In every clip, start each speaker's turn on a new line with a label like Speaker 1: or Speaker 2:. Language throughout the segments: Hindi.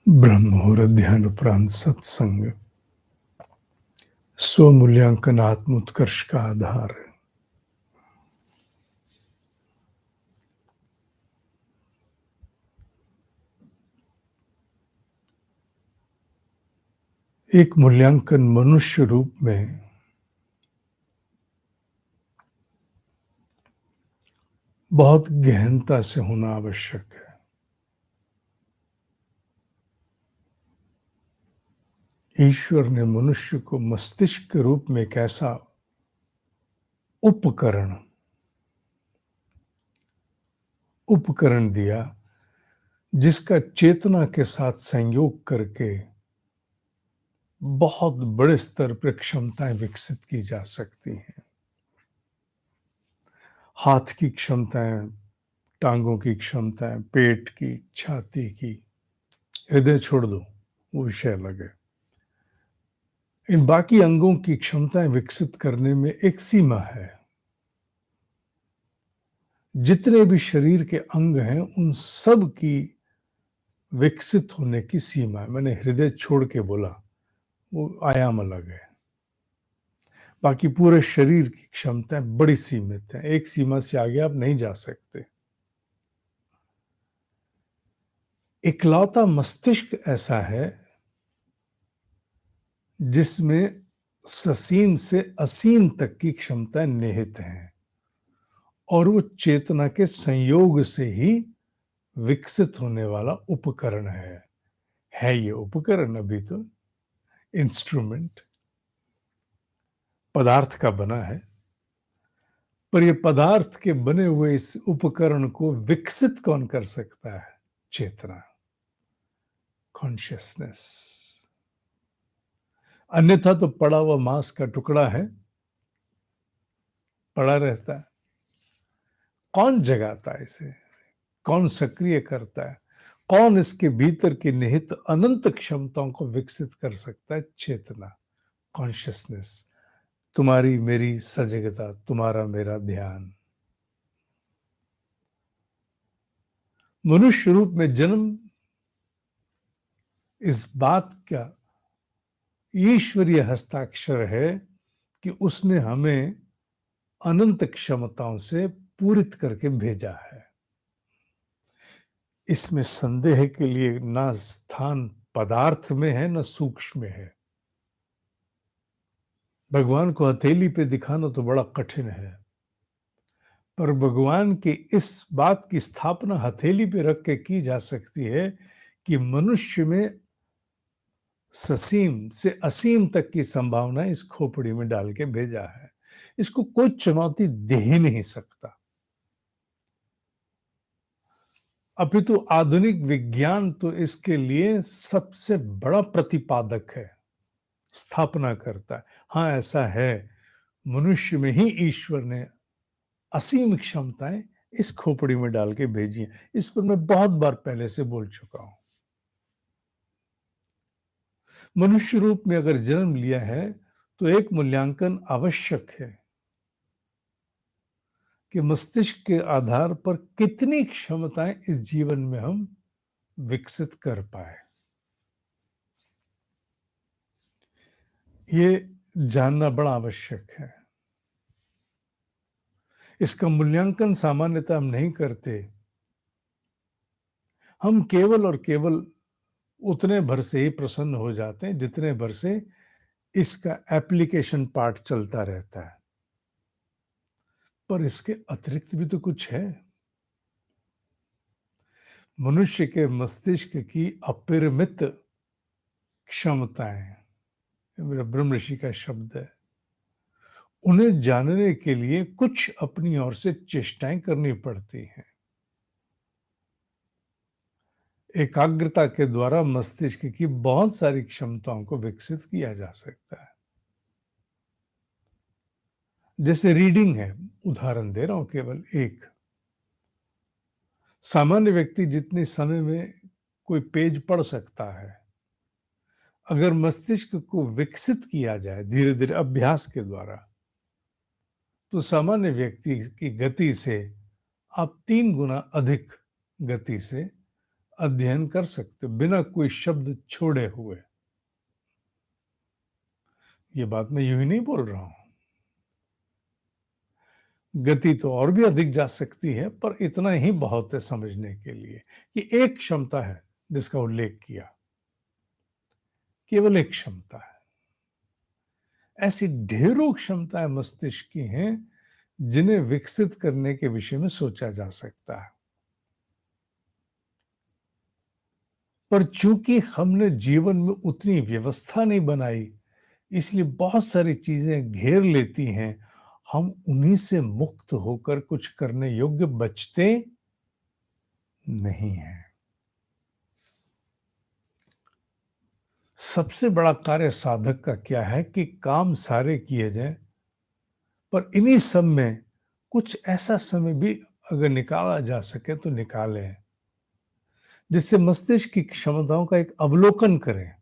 Speaker 1: ब्रह्म मुहूर्त ध्यान उपरांत सत्संग स्वमूल्यांकन आत्म उत्कर्ष का आधार है। एक मूल्यांकन मनुष्य रूप में बहुत गहनता से होना आवश्यक है। ईश्वर ने मनुष्य को मस्तिष्क के रूप में एक ऐसा उपकरण दिया जिसका चेतना के साथ संयोग करके बहुत बड़े स्तर पर क्षमताएं विकसित की जा सकती हैं। हाथ की क्षमताएं, टांगों की क्षमताएं, पेट की, छाती की, हृदय छोड़ दो, वो विषय अलग है। इन बाकी अंगों की क्षमताएं विकसित करने में एक सीमा है। जितने भी शरीर के अंग हैं उन सब की विकसित होने की सीमा है। मैंने हृदय छोड़ के बोला, वो आयाम अलग है। बाकी पूरे शरीर की क्षमताएं बड़ी सीमित हैं। एक सीमा से आगे आप नहीं जा सकते। इकलौता मस्तिष्क ऐसा है जिसमें ससीम से असीम तक की क्षमताएं निहित हैं और वो चेतना के संयोग से ही विकसित होने वाला उपकरण है ये उपकरण अभी तो इंस्ट्रूमेंट पदार्थ का बना है, पर ये पदार्थ के बने हुए इस उपकरण को विकसित कौन कर सकता है? चेतना, कॉन्शियसनेस। अन्यथा तो पड़ा हुआ मांस का टुकड़ा है, पड़ा रहता है। कौन जगाता है इसे? कौन सक्रिय करता है? कौन इसके भीतर की निहित अनंत क्षमताओं को विकसित कर सकता है? चेतना, कॉन्शियसनेस, तुम्हारी मेरी सजगता, तुम्हारा मेरा ध्यान। मनुष्य रूप में जन्म इस बात का ईश्वरीय हस्ताक्षर है कि उसने हमें अनंत क्षमताओं से पूरित करके भेजा है। इसमें संदेह के लिए ना स्थान पदार्थ में है ना सूक्ष्म में है। भगवान को हथेली पे दिखाना तो बड़ा कठिन है, पर भगवान की इस बात की स्थापना हथेली पे रख के की जा सकती है कि मनुष्य में ससीम से असीम तक की संभावना इस खोपड़ी में डाल के भेजा है। इसको कोई चुनौती दे ही नहीं सकता। अपितु आधुनिक विज्ञान तो इसके लिए सबसे बड़ा प्रतिपादक है, स्थापना करता है। हाँ, ऐसा है, मनुष्य में ही ईश्वर ने असीम क्षमताएं इस खोपड़ी में डाल के भेजी हैं। इस पर मैं बहुत बार पहले से बोल चुका हूं। मनुष्य रूप में अगर जन्म लिया है तो एक मूल्यांकन आवश्यक है कि मस्तिष्क के आधार पर कितनी क्षमताएं इस जीवन में हम विकसित कर पाए। ये जानना बड़ा आवश्यक है। इसका मूल्यांकन सामान्यतः हम नहीं करते। हम केवल और केवल उतने भर से ही प्रसन्न हो जाते हैं जितने भर से इसका एप्लीकेशन पार्ट चलता रहता है। पर इसके अतिरिक्त भी तो कुछ है। मनुष्य के मस्तिष्क की अपरिमित क्षमताएं, मेरा ब्रह्म ऋषि का शब्द है, उन्हें जानने के लिए कुछ अपनी ओर से चेष्टाएं करनी पड़ती हैं। एकाग्रता के द्वारा मस्तिष्क की बहुत सारी क्षमताओं को विकसित किया जा सकता है। जैसे रीडिंग है, उदाहरण दे रहा हूं केवल एक। सामान्य व्यक्ति जितने समय में कोई पेज पढ़ सकता है, अगर मस्तिष्क को विकसित किया जाए धीरे धीरे अभ्यास के द्वारा, तो सामान्य व्यक्ति की गति से आप 3 गुना अधिक गति से अध्ययन कर सकते हो बिना कोई शब्द छोड़े हुए। ये बात मैं यूं ही नहीं बोल रहा हूं। गति तो और भी अधिक जा सकती है, पर इतना ही बहुत है समझने के लिए कि एक क्षमता है जिसका उल्लेख किया, केवल एक क्षमता है। ऐसी ढेरों क्षमताएं मस्तिष्क की हैं जिन्हें विकसित करने के विषय में सोचा जा सकता है। पर चूंकि हमने जीवन में उतनी व्यवस्था नहीं बनाई, इसलिए बहुत सारी चीजें घेर लेती हैं। हम उन्हीं से मुक्त होकर कुछ करने योग्य बचते नहीं हैं। सबसे बड़ा कार्य साधक का क्या है कि काम सारे किए जाएं, पर इन्हीं सब में कुछ ऐसा समय भी अगर निकाला जा सके तो निकालें, जिससे मस्तिष्क की क्षमताओं का एक अवलोकन करें।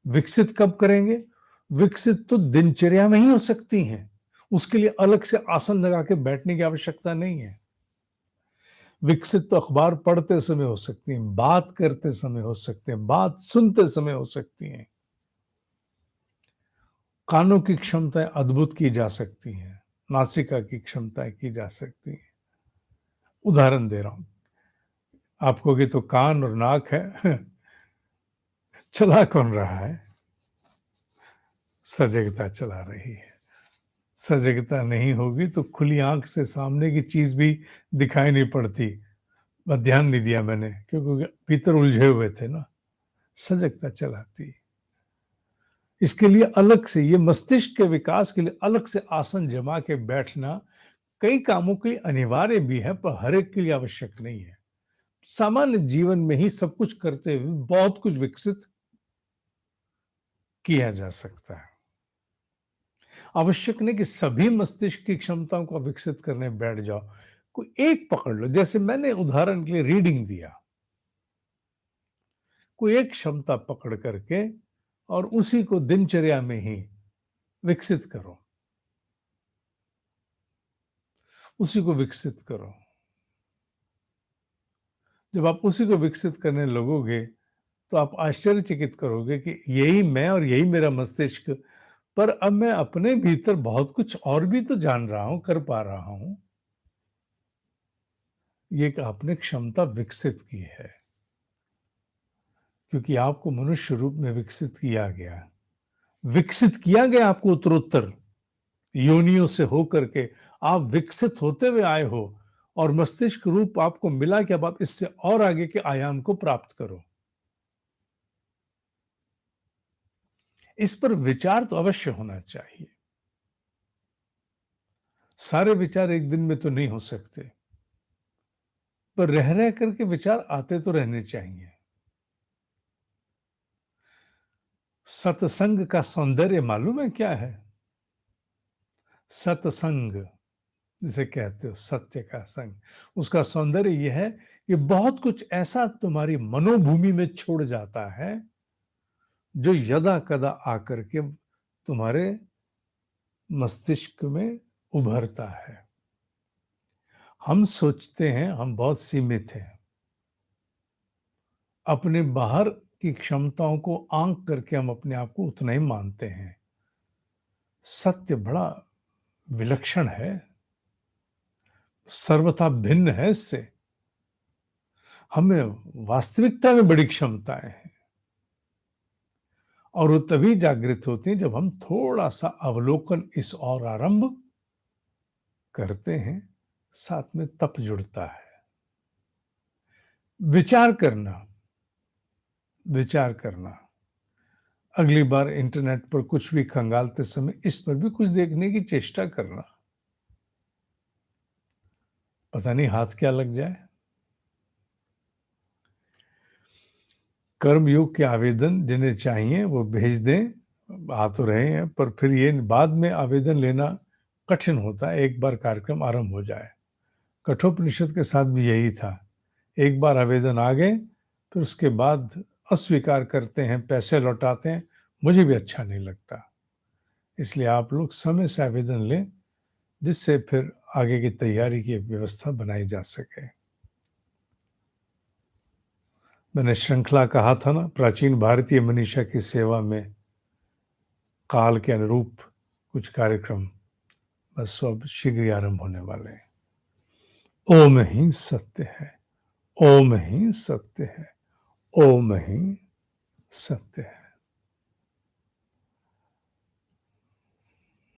Speaker 1: विकसित कब करेंगे? विकसित तो दिनचर्या में ही हो सकती हैं। उसके लिए अलग से आसन लगा के बैठने की आवश्यकता नहीं है। विकसित तो अखबार पढ़ते समय हो सकती हैं, बात करते समय हो सकते हैं, बात सुनते समय हो सकती हैं। कानों की क्षमताएं अद्भुत की जा सकती हैं, नासिका की क्षमताएं की जा सकती हैं। उदाहरण दे रहा हूं, आपको कि तो कान और नाक है, चला कौन रहा है? सजगता चला रही है। सजगता नहीं होगी तो खुली आंख से सामने की चीज भी दिखाई नहीं पड़ती। ध्यान नहीं दिया मैंने, क्योंकि भीतर उलझे हुए थे ना। सजगता चलाती। इसके लिए अलग से, ये मस्तिष्क के विकास के लिए अलग से आसन जमा के बैठना कई कामों के लिए अनिवार्य भी है, पर हर एक के लिए आवश्यक नहीं है। सामान्य जीवन में ही सब कुछ करते हुए बहुत कुछ विकसित किया जा सकता है। आवश्यक नहीं कि सभी मस्तिष्क की क्षमताओं को विकसित करने बैठ जाओ। कोई एक पकड़ लो, जैसे मैंने उदाहरण के लिए रीडिंग दिया। कोई एक क्षमता पकड़ करके और उसी को दिनचर्या में ही विकसित करो, उसी को विकसित करो। जब आप उसी को विकसित करने लगोगे तो आप आश्चर्यचकित करोगे कि यही मैं और यही मेरा मस्तिष्क, पर अब मैं अपने भीतर बहुत कुछ और भी तो जान रहा हूं, कर पा रहा हूं। ये एक आपने क्षमता विकसित की है, क्योंकि आपको मनुष्य रूप में विकसित किया गया आपको उत्तरोत्तर योनियों से होकर के आप विकसित होते हुए आए हो, और मस्तिष्क रूप आपको मिला कि अब आप इससे और आगे के आयाम को प्राप्त करो। इस पर विचार तो अवश्य होना चाहिए। सारे विचार एक दिन में तो नहीं हो सकते, पर रह रह करके विचार आते तो रहने चाहिए। सत्संग का सौंदर्य मालूम है क्या है? सत्संग जिसे कहते हो, सत्य का संग, उसका सौंदर्य यह है कि बहुत कुछ ऐसा तुम्हारी मनोभूमि में छोड़ जाता है जो यदा कदा आकर के तुम्हारे मस्तिष्क में उभरता है। हम सोचते हैं हम बहुत सीमित हैं, अपने बाहर की क्षमताओं को आंक करके हम अपने आप को उतना ही मानते हैं। सत्य बड़ा विलक्षण है, सर्वथा भिन्न है इससे। हमें वास्तविकता में बड़ी क्षमताएं हैं, और वो तभी जागृत होती हैं जब हम थोड़ा सा अवलोकन इस और आरंभ करते हैं। साथ में तप जुड़ता है। विचार करना, विचार करना। अगली बार इंटरनेट पर कुछ भी खंगालते समय इस पर भी कुछ देखने की चेष्टा करना। पता नहीं हाथ क्या लग जाए। कर्मयोग के आवेदन जिन्हें चाहिए वो भेज दें। आ तो रहे हैं, पर फिर ये बाद में आवेदन लेना कठिन होता है एक बार कार्यक्रम आरंभ हो जाए। कठोपनिषद के साथ भी यही था। एक बार आवेदन आ गए, फिर उसके बाद अस्वीकार करते हैं, पैसे लौटाते हैं, मुझे भी अच्छा नहीं लगता। इसलिए आप लोग समय से आवेदन लें, जिससे फिर आगे की तैयारी की व्यवस्था बनाई जा सके। मैंने श्रृंखला कहा था ना, प्राचीन भारतीय मनीषा की सेवा में काल के अनुरूप कुछ कार्यक्रम बस अब शीघ्र ही आरंभ होने वाले हैं। ओम ही सत्य है, ओम ही सत्य है, ओम ही सत्य है।